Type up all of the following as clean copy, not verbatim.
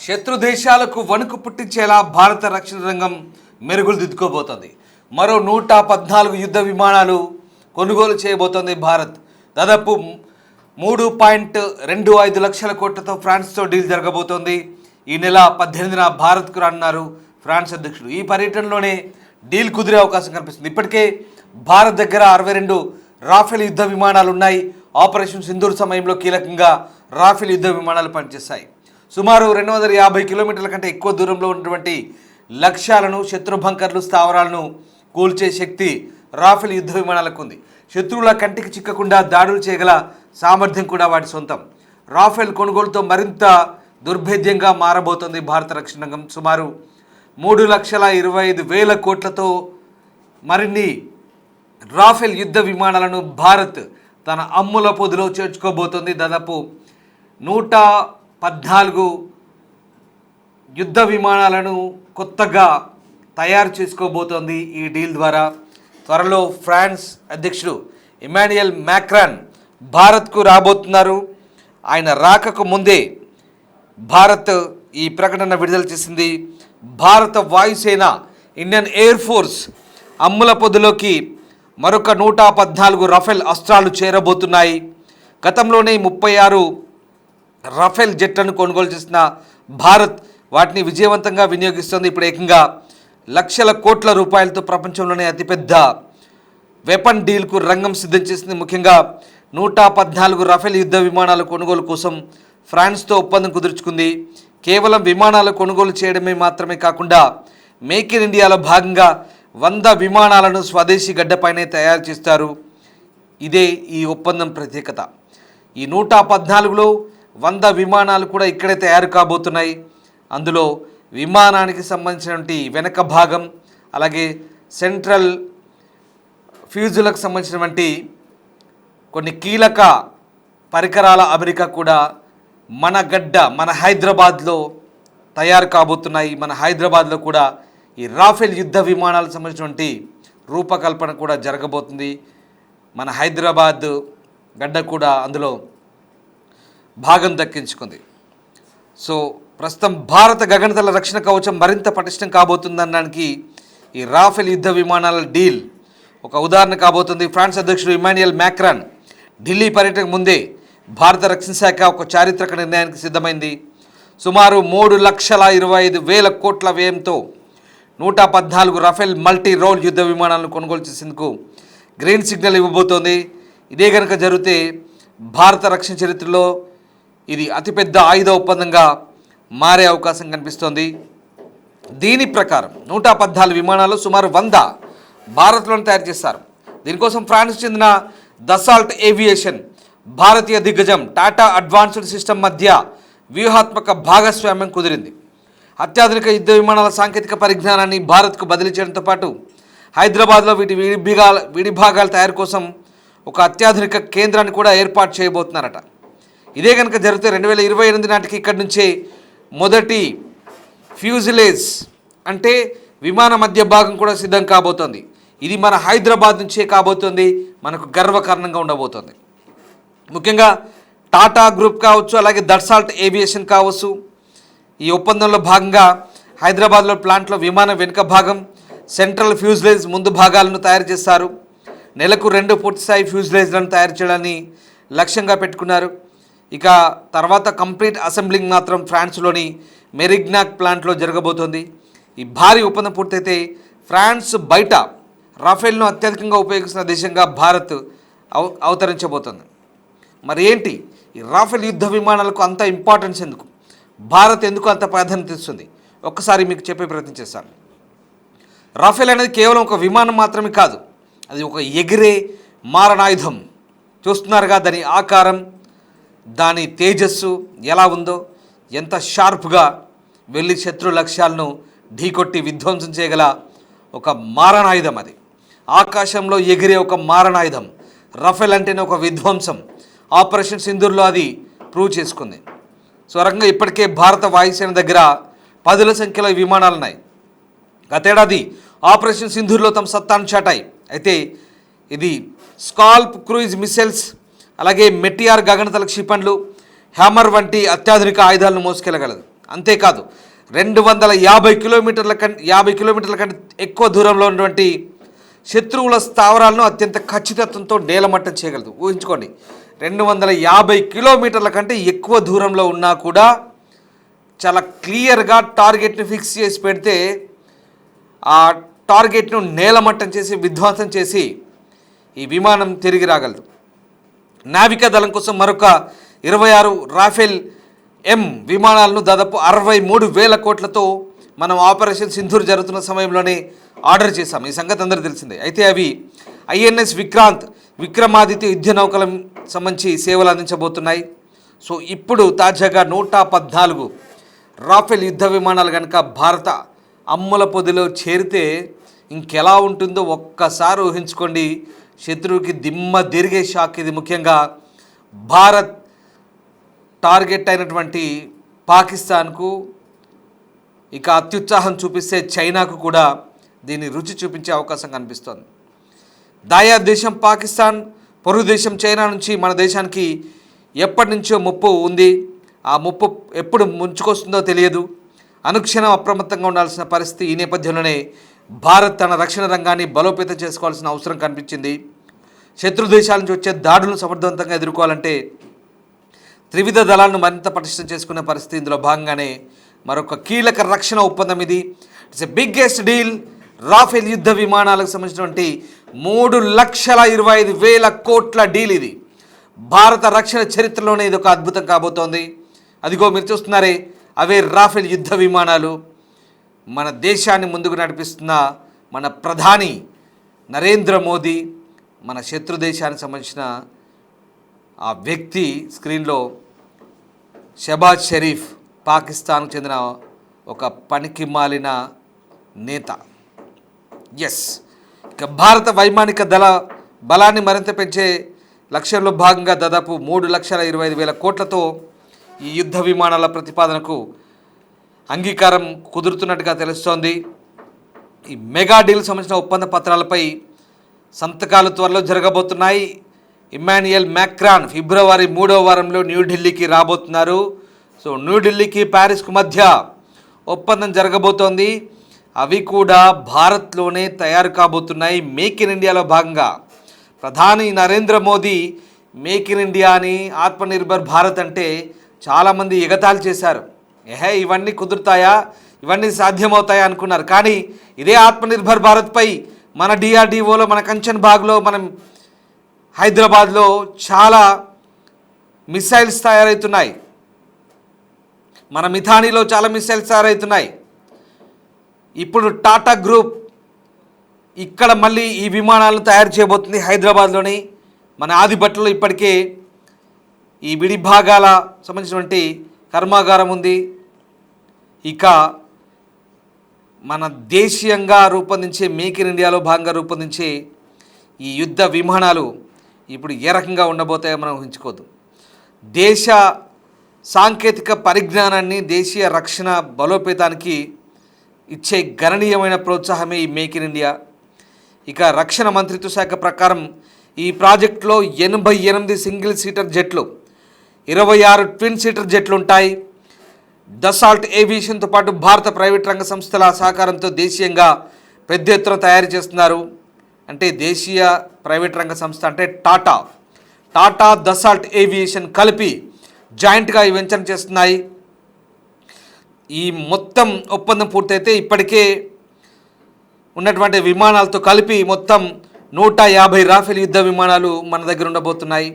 శత్రు దేశాలకు వణుకు పుట్టించేలా భారత రక్షణ రంగం మెరుగులు దిద్దుకోబోతోంది. మరో 114 యుద్ధ విమానాలు కొనుగోలు చేయబోతోంది భారత్. దాదాపు 3.25 లక్షల కోట్లతో ఫ్రాన్స్తో డీల్ జరగబోతోంది. ఈ నెల 18న భారత్కు రానున్నారు ఫ్రాన్స్ అధ్యక్షుడు. ఈ పర్యటనలోనే డీల్ కుదిరే అవకాశం కనిపిస్తుంది. ఇప్పటికే భారత్ దగ్గర 62 రాఫెల్ యుద్ధ విమానాలు ఉన్నాయి. ఆపరేషన్ సింధూర్ సమయంలో కీలకంగా రాఫెల్ యుద్ధ విమానాలు పనిచేస్తాయి. సుమారు 250 కిలోమీటర్ల కంటే ఎక్కువ దూరంలో ఉన్నటువంటి లక్ష్యాలను, శత్రు బంకర్లు, స్థావరాలను కూల్చే శక్తి రాఫెల్ యుద్ధ విమానాలకు ఉంది. శత్రువుల కంటికి చిక్కకుండా దాడులు చేయగల సామర్థ్యం కూడా వాటి సొంతం. రాఫెల్ కొనుగోలుతో మరింత దుర్భేద్యంగా మారబోతోంది భారత రక్షణ రంగం. సుమారు 3,25,000 కోట్లతో మరిన్ని రాఫెల్ యుద్ధ విమానాలను భారత్ తన అమ్ముల పొదిలో చేర్చుకోబోతోంది. దాదాపు 114 యుద్ధ విమానాలను కొత్తగా తయారు చేసుకోబోతోంది ఈ డీల్ ద్వారా. త్వరలో ఫ్రాన్స్ అధ్యక్షుడు ఇమాన్యుయల్ మ్యాక్రాన్ భారత్కు రాబోతున్నారు. ఆయన రాకకు ముందే భారత్ ఈ ప్రకటన విడుదల చేసింది. భారత వాయుసేన, ఇండియన్ ఎయిర్ ఫోర్స్ అమ్ముల పొదిలోకి మరొక 114 రఫేల్ అస్త్రాలు చేరబోతున్నాయి. గతంలోనే 36 రఫేల్ జెట్లను కొనుగోలు చేసిన భారత్ వాటిని విజయవంతంగా వినియోగిస్తుంది. ఇప్పుడు ఏకంగా లక్షల కోట్ల రూపాయలతో ప్రపంచంలోనే అతిపెద్ద వెపన్ డీల్కు రంగం సిద్ధం చేసింది. ముఖ్యంగా 114 రఫేల్ యుద్ధ విమానాల కొనుగోలు కోసం ఫ్రాన్స్తో ఒప్పందం కుదుర్చుకుంది. కేవలం విమానాలు కొనుగోలు చేయడమే మాత్రమే కాకుండా మేక్ ఇన్ ఇండియాలో భాగంగా 100 విమానాలను స్వదేశీ గడ్డపైనే తయారు చేస్తారు. ఇదే ఈ ఒప్పందం ప్రత్యేకత. ఈ 114లో 100 విమానాలు కూడా ఇక్కడే తయారు కాబోతున్నాయి. అందులో విమానానికి సంబంధించినటువంటి వెనక భాగం, అలాగే సెంట్రల్ ఫ్యూజులకు సంబంధించినటువంటి కొన్ని కీలక పరికరాల అమెరికా కూడా మన గడ్డ, మన హైదరాబాద్లో తయారు కాబోతున్నాయి. మన హైదరాబాద్లో కూడా ఈ రాఫెల్ యుద్ధ విమానాలకు సంబంధించినటువంటి రూపకల్పన కూడా జరగబోతుంది. మన హైదరాబాద్ గడ్డ కూడా అందులో భాగం దక్కించుకుంది. సో ప్రస్తుతం భారత గగనతల రక్షణ కవచం మరింత పటిష్టం కాబోతుందనడానికి ఈ రాఫెల్ యుద్ధ విమానాల డీల్ ఒక ఉదాహరణ కాబోతుంది. ఫ్రాన్స్ అధ్యక్షుడు ఇమాన్యుయల్ మ్యాక్రాన్ ఢిల్లీ పర్యటనకు ముందే భారత రక్షణ శాఖ ఒక చారిత్రక నిర్ణయానికి సిద్ధమైంది. సుమారు 3,25,000 కోట్ల వ్యయంతో 114 రఫేల్ మల్టీ రోల్ యుద్ధ విమానాలను కొనుగోలు చేసేందుకు గ్రీన్ సిగ్నల్ ఇవ్వబోతోంది. ఇదే కనుక జరిగితే భారత రక్షణ చరిత్రలో ఇది అతిపెద్ద ఆయుధ ఒప్పందంగా మారే అవకాశం కనిపిస్తోంది. దీని ప్రకారం 114 విమానాలు సుమారు 100 భారత్లోనే తయారు చేస్తారు. దీనికోసం ఫ్రాన్స్ చెందిన దసాల్ట్ ఏవియేషన్, భారతీయ దిగ్గజం టాటా అడ్వాన్స్డ్ సిస్టమ్ మధ్య వ్యూహాత్మక భాగస్వామ్యం కుదిరింది. అత్యాధునిక యుద్ధ విమానాల సాంకేతిక పరిజ్ఞానాన్ని భారత్కు బదిలీ చేయడంతో పాటు హైదరాబాద్లో వీటి విడిభాగాల తయారు కోసం ఒక అత్యాధునిక కేంద్రాన్ని కూడా ఏర్పాటు చేయబోతున్నారట. ఇదే కనుక జరిగితే 2028 నాటికి ఇక్కడి నుంచే మొదటి ఫ్యూజిలేజ్ అంటే విమాన మధ్య భాగం కూడా సిద్ధం కాబోతోంది. ఇది మన హైదరాబాద్ నుంచే కాబోతోంది. మనకు గర్వకారణంగా ఉండబోతోంది. ముఖ్యంగా టాటా గ్రూప్ కావచ్చు, అలాగే దసాల్ట్ ఏవియేషన్ కావచ్చు, ఈ ఒప్పందంలో భాగంగా హైదరాబాద్లో ప్లాంట్లో విమానం వెనుక భాగం, సెంట్రల్ ఫ్యూజిలేజ్ ముందు భాగాలను తయారు చేస్తారు. నెలకు 2 పూర్తిస్థాయి ఫ్యూజిలేజ్లను తయారు చేయడాన్ని లక్ష్యంగా పెట్టుకున్నారు. ఇక తర్వాత కంప్లీట్ అసెంబ్లింగ్ మాత్రం ఫ్రాన్స్లోని మెరిగ్నాక్ ప్లాంట్లో జరగబోతోంది. ఈ భారీ ఒప్పందం పూర్తయితే ఫ్రాన్స్ బయట రాఫెల్ను అత్యధికంగా ఉపయోగిస్తున్న దేశంగా భారత్ అవతరించబోతోంది. మరి ఏంటి ఈ రాఫెల్ యుద్ధ విమానాలకు అంత ఇంపార్టెన్స్ ఎందుకు, భారత్ ఎందుకు అంత ప్రాధాన్యత ఇస్తుంది, ఒక్కసారి మీకు చెప్పే ప్రయత్నం చేస్తాను. రాఫెల్ అనేది కేవలం ఒక విమానం మాత్రమే కాదు, అది ఒక ఎగిరే మారణాయుధం. చూస్తున్నారుగా దాని ఆకారం, దాని తేజస్సు ఎలా ఉందో, ఎంత షార్ప్గా వెళ్ళి శత్రు లక్ష్యాలను ఢీకొట్టి విధ్వంసం చేయగల ఒక మారణాయుధం. అది ఆకాశంలో ఎగిరే ఒక మారణాయుధం. రఫేల్ అంటేనే ఒక విధ్వంసం. ఆపరేషన్ సింధూర్లో అది ప్రూవ్ చేసుకుంది. సో రకంగా ఇప్పటికే భారత వాయుసేన దగ్గర 10ల సంఖ్యలో విమానాలు ఉన్నాయి. గతేడాది ఆపరేషన్ సింధూర్లో తమ సత్తాను చాటాయి. అయితే ఇది స్కాల్ప్ క్రూయిజ్ మిసైల్స్, అలాగే మెటియార్ గగనతల క్షిపణులు, హ్యామర్ వంటి అత్యాధునిక ఆయుధాలను మోసుకెళ్లగలదు. అంతేకాదు 50 కిలోమీటర్ల కంటే ఎక్కువ దూరంలో ఉన్నటువంటి శత్రువుల స్థావరాలను అత్యంత ఖచ్చితత్వంతో నేలమట్టం చేయగలదు. ఊహించుకోండి, 250 కిలోమీటర్ల కంటే ఎక్కువ దూరంలో ఉన్నా కూడా చాలా క్లియర్గా టార్గెట్ని ఫిక్స్ చేసి పెడితే ఆ టార్గెట్ను నేలమట్టం చేసి విధ్వంసం చేసి ఈ విమానం తిరిగి రాగలదు. నావికా దళం కోసం మరొక 26 రాఫెల్ ఎం విమానాలను దాదాపు 63,000 కోట్లతో మనం ఆపరేషన్ సింధూర్ జరుగుతున్న సమయంలోనే ఆర్డర్ చేశాం. ఈ సంగతి అందరూ తెలిసిందే. అయితే అవి ఐఎన్ఎస్ విక్రమాదిత్య యుద్ధ నౌకల సంబంధించి సేవలు అందించబోతున్నాయి. సో ఇప్పుడు తాజాగా 114 రాఫెల్ యుద్ధ విమానాలు కనుక భారత అమ్ముల పొదిలో చేరితే ఇంకెలా ఉంటుందో ఒక్కసారి ఊహించుకోండి. శత్రువుకి దిమ్మ తిరిగే షాక్ ఇది. ముఖ్యంగా భారత్ టార్గెట్ అయినటువంటి పాకిస్తాన్కు, ఇక అత్యుత్సాహం చూపిస్తే చైనాకు కూడా దీన్ని రుచి చూపించే అవకాశం కనిపిస్తోంది. దాయా దేశం పాకిస్తాన్, పొరుగు దేశం చైనా నుంచి మన దేశానికి ఎప్పటి నుంచో ముప్పు ఉంది. ఆ ముప్పు ఎప్పుడు ముంచుకొస్తుందో తెలియదు. అనుక్షణం అప్రమత్తంగా ఉండాల్సిన పరిస్థితి. ఈ నేపథ్యంలోనే భారత్ తన రక్షణ రంగాన్ని బలోపేతం చేసుకోవాల్సిన అవసరం కనిపించింది. శత్రు దేశాల నుంచి వచ్చే దాడులను సమర్థవంతంగా ఎదుర్కోవాలంటే త్రివిధ దళాలను మరింత పటిష్టం చేసుకునే పరిస్థితి. ఇందులో భాగంగానే మరొక కీలక రక్షణ ఒప్పందం ఇది. It's a biggest deal. Rafale యుద్ధ విమానాలకు సంబంధించినటువంటి 3,25,000 కోట్ల డీల్ ఇది. భారత రక్షణ చరిత్రలోనే ఇది ఒక అద్భుతం కాబోతోంది. అదిగో మీరు చూస్తున్నారే, అవే రాఫెల్ యుద్ధ విమానాలు. మన దేశాన్ని ముందుకు నడిపిస్తున్న మన ప్రధాని నరేంద్ర మోదీ, మన శత్రు దేశానికి సంబంధించిన ఆ వ్యక్తి స్క్రీన్లో షెహబాజ్ షరీఫ్, పాకిస్తాన్కు చెందిన ఒక పనికి మాలిన నేత. ఎస్, ఇక భారత వైమానిక దళ బలాన్ని మరింత పెంచే లక్ష్యంలో భాగంగా దాదాపు 3,25,000 కోట్లతో ఈ యుద్ధ విమానాల ప్రతిపాదనకు అంగీకారం కుదురుతున్నట్టుగా తెలుస్తోంది. ఈ మెగా డీల్ సంబంధించిన ఒప్పంద పత్రాలపై సంతకాలు త్వరలో జరగబోతున్నాయి. ఇమ్మాన్యుయల్ మ్యాక్రాన్ ఫిబ్రవరి 3వ వారంలో న్యూఢిల్లీకి రాబోతున్నారు. సో న్యూఢిల్లీకి ప్యారిస్కు మధ్య ఒప్పందం జరగబోతోంది. అవి కూడా భారత్లోనే తయారు కాబోతున్నాయి. మేక్ ఇన్ ఇండియాలో భాగంగా ప్రధాని Narendra Modi make in India అని, ఆత్మనిర్భర్ భారత్ అంటే చాలామంది ఎగతాళి చేశారు. ఇవన్నీ కుదురుతాయా, ఇవన్నీ సాధ్యమవుతాయా అనుకున్నారు. కానీ ఇదే ఆత్మనిర్భర్ భారత్పై మన డిఆర్డిఓలో, మన కంచన్ బాగ్లో, మనం హైదరాబాద్లో చాలా మిసైల్స్ తయారవుతున్నాయి. మన మిథానీలో చాలా మిసైల్స్ తయారవుతున్నాయి. ఇప్పుడు టాటా గ్రూప్ ఇక్కడ మళ్ళీ ఈ విమానాలను తయారు చేయబోతుంది హైదరాబాద్లోని. మన ఆదిబట్టలో ఇప్పటికే ఈ విడి భాగాల సంబంధించినటువంటి కర్మాగారం ఉంది. ఇక మన దేశీయంగా రూపొందించే మేక్ ఇన్ ఇండియాలో భాగంగా రూపొందించే ఈ యుద్ధ విమానాలు ఇప్పుడు ఏ రకంగా ఉండబోతాయో మనం ఊహించుకోవద్దు. దేశ సాంకేతిక పరిజ్ఞానాన్ని, దేశీయ రక్షణ బలోపేతానికి ఇచ్చే గణనీయమైన ప్రోత్సాహమే ఈ మేక్ ఇన్ ఇండియా. ఇక రక్షణ మంత్రిత్వ శాఖ ప్రకారం ఈ ప్రాజెక్టులో 88 సింగిల్ సీటర్ జెట్లు, 26 ట్విన్ సీటర్ జెట్లు ఉంటాయి. దసాల్ట్ ఏవియేషన్తో పాటు భారత ప్రైవేట్ రంగ సంస్థల సహకారంతో దేశీయంగా పెద్ద ఎత్తున తయారు చేస్తున్నారు. అంటే దేశీయ ప్రైవేట్ రంగ సంస్థ అంటే టాటా దసాల్ట్ ఏవియేషన్ కలిపి జాయింట్గా ఈ వెంచర్ చేస్తున్నాయి. ఈ మొత్తం ఒప్పందం పూర్తయితే ఇప్పటికే ఉన్నటువంటి విమానాలతో కలిపి మొత్తం 150 రాఫెల్ యుద్ధ విమానాలు మన దగ్గర ఉండబోతున్నాయి.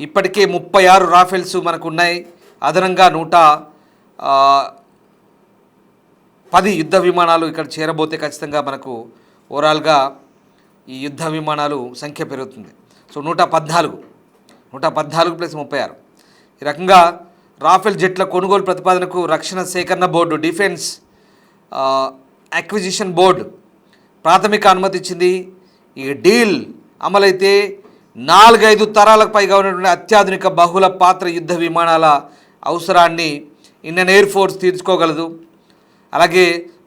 ఇప్పటికే 36 రాఫెల్స్ మనకు ఉన్నాయి. అదనంగా 110 యుద్ధ విమానాలు ఇక్కడ చేరబోతే ఖచ్చితంగా మనకు ఓవరాల్గా ఈ యుద్ధ విమానాలు సంఖ్య పెరుగుతుంది. So 114 plus 36. ఈ రకంగా రాఫెల్ జెట్ల కొనుగోలు ప్రతిపాదనకు రక్షణ సేకరణ బోర్డు, డిఫెన్స్ అక్విజిషన్ బోర్డు ప్రాథమిక అనుమతి ఇచ్చింది. ఈ డీల్ అమలైతే 4-5 తరాలకు పైగా ఉన్నటువంటి అత్యాధునిక బహుళ పాత్ర యుద్ధ విమానాల అవసరాన్ని ఇండియన్ ఎయిర్ ఫోర్స్ తీర్చుకోగలదు. అలాగే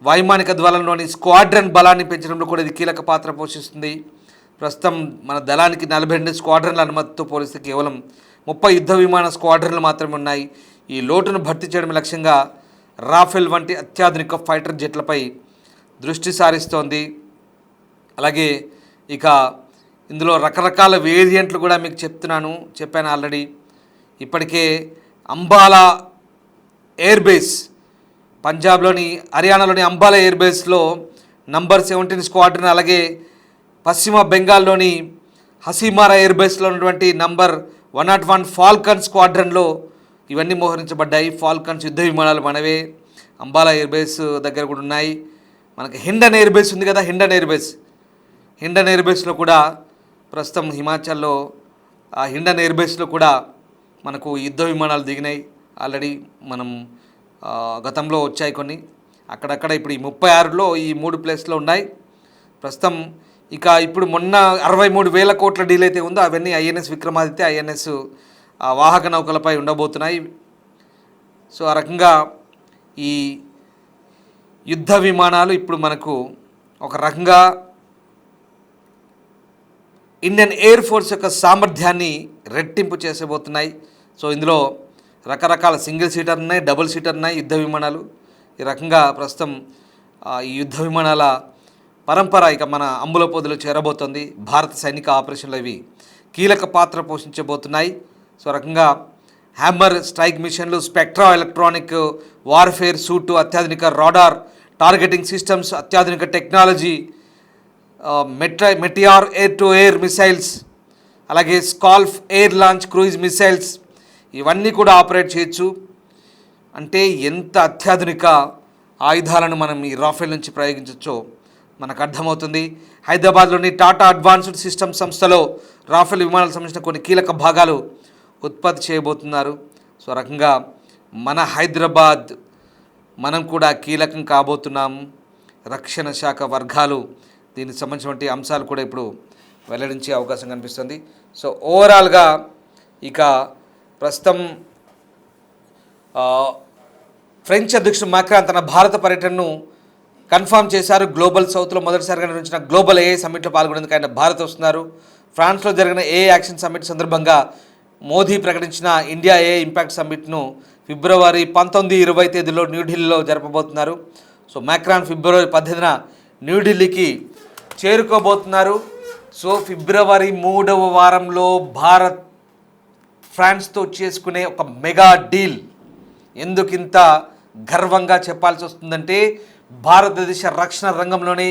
వైమానిక దళంలోని స్క్వాడ్రన్ బలాన్ని పెంచడంలో కూడా ఇది కీలక పాత్ర పోషిస్తుంది. ప్రస్తుతం మన దళానికి 42 స్క్వాడ్రన్ల అనుమతితో పోలిస్తే కేవలం 30 యుద్ధ విమాన స్క్వాడ్రన్లు మాత్రమే ఉన్నాయి. ఈ లోటును భర్తీ చేయడం లక్ష్యంగా రాఫెల్ వంటి అత్యాధునిక ఫైటర్ జెట్లపై దృష్టి సారిస్తోంది. అలాగే ఇక ఇందులో రకరకాల వేరియంట్లు కూడా మీకు చెప్పాను ఆల్రెడీ. ఇప్పటికే అంబాలా ఎయిర్ బేస్, పంజాబ్లోని హర్యానాలోని అంబాలా ఎయిర్ బేస్లో నంబర్ 17 స్క్వాడ్రన్, అలాగే పశ్చిమ బెంగాల్లోని హసీమారా ఎయిర్ బేస్లో ఉన్నటువంటి నంబర్ 101 ఫాల్కన్ స్క్వాడ్రన్లో ఇవన్నీ మోహరించబడ్డాయి. ఫాల్కన్స్ యుద్ధ విమానాలు మనవే. అంబాలా ఎయిర్ బేస్ దగ్గర కూడా ఉన్నాయి. మనకి హిండన్ ఎయిర్ బేస్ ఉంది కదా, హిండన్ ఎయిర్ బేస్లో కూడా ప్రస్తుతం హిమాచల్లో ఆ హిండన్ ఎయిర్ బేస్లో కూడా మనకు యుద్ధ విమానాలు దిగినాయి. ఆల్రెడీ మనం గతంలో వచ్చాయి కొన్ని, అక్కడక్కడ ఇప్పుడు ఈ 36లో ఈ 3 ప్లేస్లో ఉన్నాయి ప్రస్తుతం. ఇక ఇప్పుడు మొన్న 63,000 కోట్ల డీల్ అయితే ఉందో అవన్నీ ఐఎన్ఎస్ విక్రమాదిత్య, ఐఎన్ఎస్ వాహక నౌకలపై ఉండబోతున్నాయి. సో ఆ రకంగా ఈ యుద్ధ విమానాలు ఇప్పుడు మనకు ఒక రకంగా ఇండియన్ ఎయిర్ ఫోర్స్ యొక్క సామర్థ్యాన్ని రెట్టింపు చేసేబోతున్నాయి. సో ఇందులో రకరకాల సింగిల్ సీటర్ ఉన్నాయి, డబుల్ సీటర్ ఉన్నాయి యుద్ధ విమానాలు. ఈ రకంగా ప్రస్తుతం ఈ యుద్ధ విమానాల పరంపర ఇక మన అమ్ముల పొదిలో చేరబోతోంది. భారత సైనిక ఆపరేషన్లో ఇవి కీలక పాత్ర పోషించబోతున్నాయి. సో రకంగా హ్యామర్ స్ట్రైక్ మిషన్లు, స్పెక్ట్రా ఎలక్ట్రానిక్ వార్ఫేర్ సూటు, అత్యాధునిక రాడార్ టార్గెటింగ్ సిస్టమ్స్, అత్యాధునిక technology, Meteor air to air missiles, అలాగే SCALP air launch cruise missiles ఇవన్నీ కూడా ఆపరేట్ చేయొచ్చు. అంటే ఎంత అత్యాధునిక ఆయుధాలను మనం ఈ రాఫెల్ నుంచి ప్రయోగించవచ్చో మనకు అర్థమవుతుంది. హైదరాబాద్లోని టాటా అడ్వాన్స్డ్ సిస్టమ్ సంస్థలో రాఫెల్ విమానాలకు సంబంధించిన కొన్ని కీలక భాగాలు ఉత్పత్తి చేయబోతున్నారు. సో రకంగా మన హైదరాబాద్ మనం కూడా కీలకం కాబోతున్నాం. రక్షణ శాఖ వర్గాలు దీనికి సంబంధించినటువంటి అంశాలు కూడా ఇప్పుడు వెల్లడించే అవకాశం కనిపిస్తుంది. సో ఓవరాల్గా ఇక ప్రస్తుతం ఫ్రెంచ్ అధ్యక్షుడు మాక్రాన్ తన భారత పర్యటనను కన్ఫర్మ్ చేశారు. గ్లోబల్ సౌత్లో మొదటిసారిగా నిర్వహించిన గ్లోబల్ ఏఐ సమ్మిట్లో పాల్గొనేందుకు ఆయన భారత్ వస్తున్నారు. ఫ్రాన్స్లో జరిగిన ఏఐ యాక్షన్ సమ్మిట్ సందర్భంగా మోదీ ప్రకటించిన ఇండియా ఏఐ ఇంపాక్ట్ సమ్మిట్ను ఫిబ్రవరి 19, 20 తేదీలో న్యూఢిల్లీలో జరపబోతున్నారు. సో మాక్రాన్ ఫిబ్రవరి 18న న్యూఢిల్లీకి చేరుకోబోతున్నారు. సో ఫిబ్రవరి 3వ వారంలో భారత్ ఫ్రాన్స్తో చేసుకునే ఒక మెగా డీల్. ఎందుకింత గర్వంగా చెప్పాల్సి వస్తుందంటే భారతదేశ రక్షణ రంగంలోనే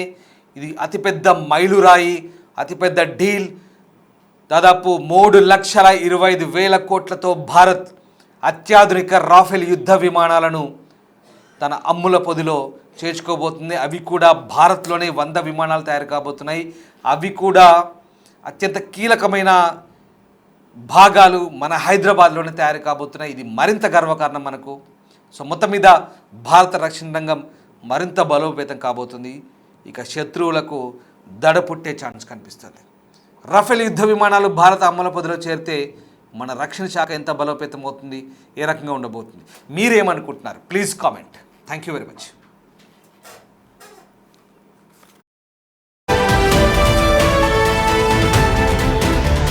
ఇది అతిపెద్ద మైలురాయి, అతిపెద్ద డీల్. దాదాపు 3,25,000 కోట్లతో భారత్ అత్యాధునిక రాఫెల్ యుద్ధ విమానాలను తన అమ్ముల పొదిలో చేర్చుకోబోతుంది. అవి కూడా భారత్లోనే 100 విమానాలు తయారు కాబోతున్నాయి. అవి కూడా అత్యంత కీలకమైన భాగాలు మన హైదరాబాద్లోనే తయారు కాబోతున్నాయి. ఇది మరింత గర్వకారణం మనకు. సో మొత్తం మీద భారత రక్షణ రంగం మరింత బలోపేతం కాబోతుంది. ఇక శత్రువులకు దడ పుట్టే ఛాన్స్ కనిపిస్తుంది. రఫేల్ యుద్ధ విమానాలు భారత అమలు పొదిలో చేరితే మన రక్షణ శాఖ ఎంత బలోపేతం అవుతుంది, ఏ రకంగా ఉండబోతుంది, మీరేమనుకుంటున్నారు? Please comment. Thank you very much.